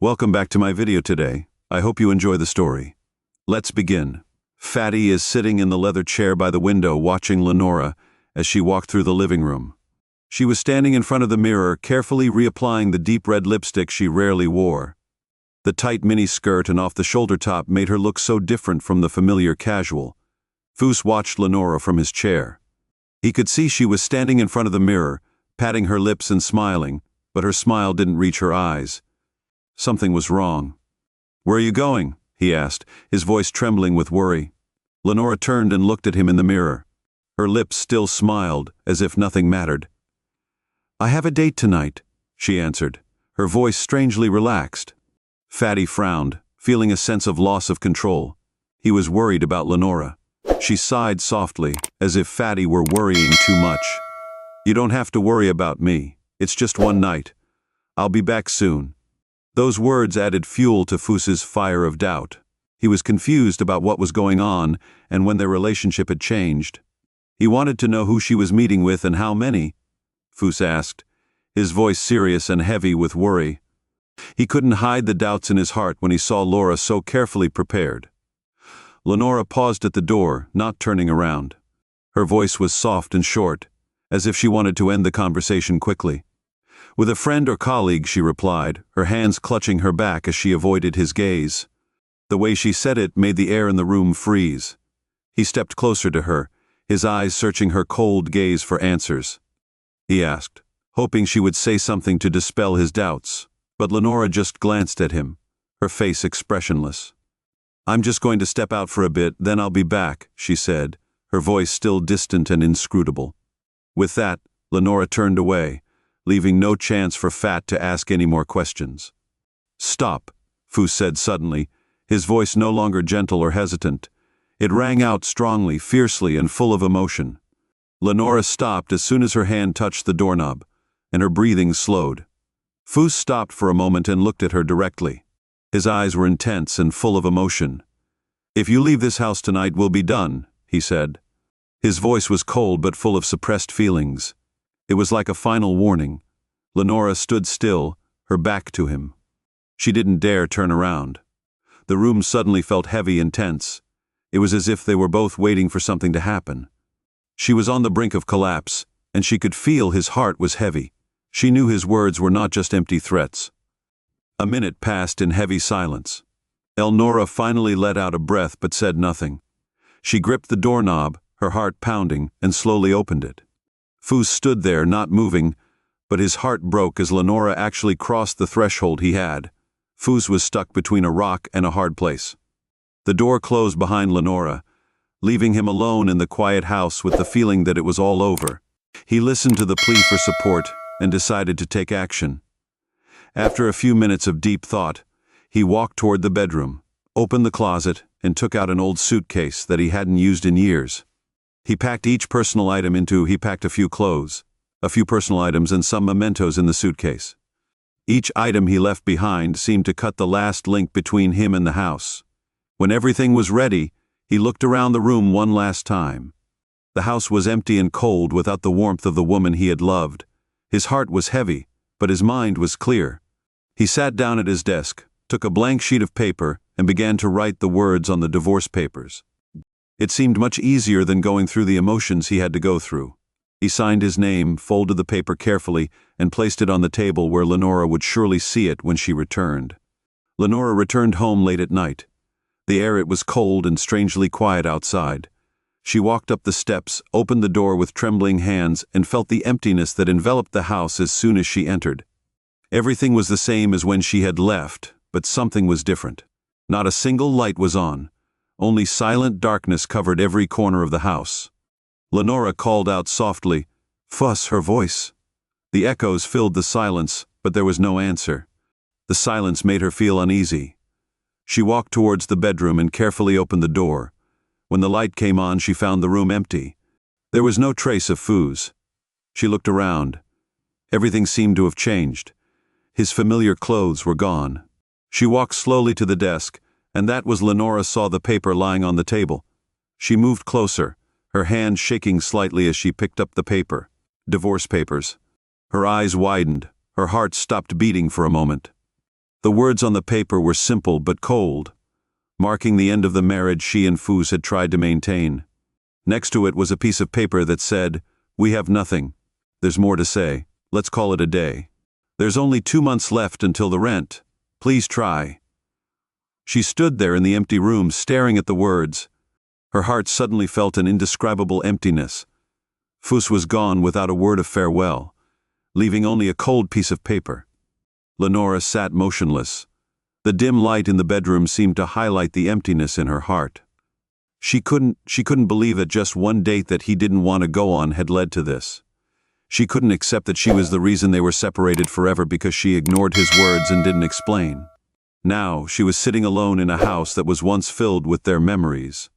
Welcome back to my video today. I hope you enjoy the story. Let's begin. Fatty is sitting in the leather chair by the window watching Lenora as she walked through the living room. She was standing in front of the mirror, carefully reapplying the deep red lipstick she rarely wore. The tight mini skirt and off-the-shoulder top made her look so different from the familiar casual. Foos watched Lenora from his chair. He could see she was standing in front of the mirror, patting her lips and smiling, but her smile didn't reach her eyes. Something was wrong. "Where are you going?" he asked, his voice trembling with worry. Lenora turned and looked at him in the mirror. Her lips still smiled, as if nothing mattered. "I have a date tonight," she answered, her voice strangely relaxed. Fatty frowned, feeling a sense of loss of control. He was worried about Lenora. She sighed softly, as if Fatty were worrying too much. "You don't have to worry about me. It's just one night. I'll be back soon." Those words added fuel to Foos's fire of doubt. He was confused about what was going on and when their relationship had changed. He wanted to know who she was meeting with and how many. Foos asked, his voice serious and heavy with worry. He couldn't hide the doubts in his heart when he saw Laura so carefully prepared. Lenora paused at the door, not turning around. Her voice was soft and short, as if she wanted to end the conversation quickly. "With a friend or colleague," she replied, her hands clutching her back as she avoided his gaze. The way she said it made the air in the room freeze. He stepped closer to her, his eyes searching her cold gaze for answers. He asked, hoping she would say something to dispel his doubts, but Lenora just glanced at him, her face expressionless. "I'm just going to step out for a bit, then I'll be back," she said, her voice still distant and inscrutable. With that, Lenora turned away, leaving no chance for Fat to ask any more questions. "Stop," Foos said suddenly, his voice no longer gentle or hesitant. It rang out strongly, fiercely, and full of emotion. Lenora stopped as soon as her hand touched the doorknob, and her breathing slowed. Foos stopped for a moment and looked at her directly. His eyes were intense and full of emotion. "If you leave this house tonight, we'll be done," he said. His voice was cold but full of suppressed feelings. It was like a final warning. Lenora stood still, her back to him. She didn't dare turn around. The room suddenly felt heavy and tense. It was as if they were both waiting for something to happen. She was on the brink of collapse, and she could feel his heart was heavy. She knew his words were not just empty threats. A minute passed in heavy silence. Elnora finally let out a breath but said nothing. She gripped the doorknob, her heart pounding, and slowly opened it. Foos stood there, not moving, but his heart broke as Lenora actually crossed the threshold he had. Foos was stuck between a rock and a hard place. The door closed behind Lenora, leaving him alone in the quiet house with the feeling that it was all over. He listened to the plea for support and decided to take action. After a few minutes of deep thought, he walked toward the bedroom, opened the closet, and took out an old suitcase that he hadn't used in years. He packed a few clothes, a few personal items, and some mementos in the suitcase. Each item he left behind seemed to cut the last link between him and the house. When everything was ready, he looked around the room one last time. The house was empty and cold without the warmth of the woman he had loved. His heart was heavy, but his mind was clear. He sat down at his desk, took a blank sheet of paper, and began to write the words on the divorce papers. It seemed much easier than going through the emotions he had to go through. He signed his name, folded the paper carefully, and placed it on the table where Lenora would surely see it when she returned. Lenora returned home late at night. It was cold and strangely quiet outside. She walked up the steps, opened the door with trembling hands, and felt the emptiness that enveloped the house as soon as she entered. Everything was the same as when she had left, but something was different. Not a single light was on. Only silent darkness covered every corner of the house. Lenora called out softly, "Fuss," her voice. The echoes filled the silence, but there was no answer. The silence made her feel uneasy. She walked towards the bedroom and carefully opened the door. When the light came on, she found the room empty. There was no trace of Foos. She looked around. Everything seemed to have changed. His familiar clothes were gone. She walked slowly to the desk, and that was Lenora saw the paper lying on the table. She moved closer, her hand shaking slightly as she picked up the paper. Divorce papers. Her eyes widened, her heart stopped beating for a moment. The words on the paper were simple but cold, marking the end of the marriage she and Fus had tried to maintain. Next to it was a piece of paper that said, "We have nothing. There's more to say. Let's call it a day. There's only 2 months left until the rent. Please try." She stood there in the empty room, staring at the words. Her heart suddenly felt an indescribable emptiness. Fus was gone without a word of farewell, leaving only a cold piece of paper. Lenora sat motionless. The dim light in the bedroom seemed to highlight the emptiness in her heart. She couldn't believe that just one date that he didn't want to go on had led to this. She couldn't accept that she was the reason they were separated forever because she ignored his words and didn't explain. Now she was sitting alone in a house that was once filled with their memories.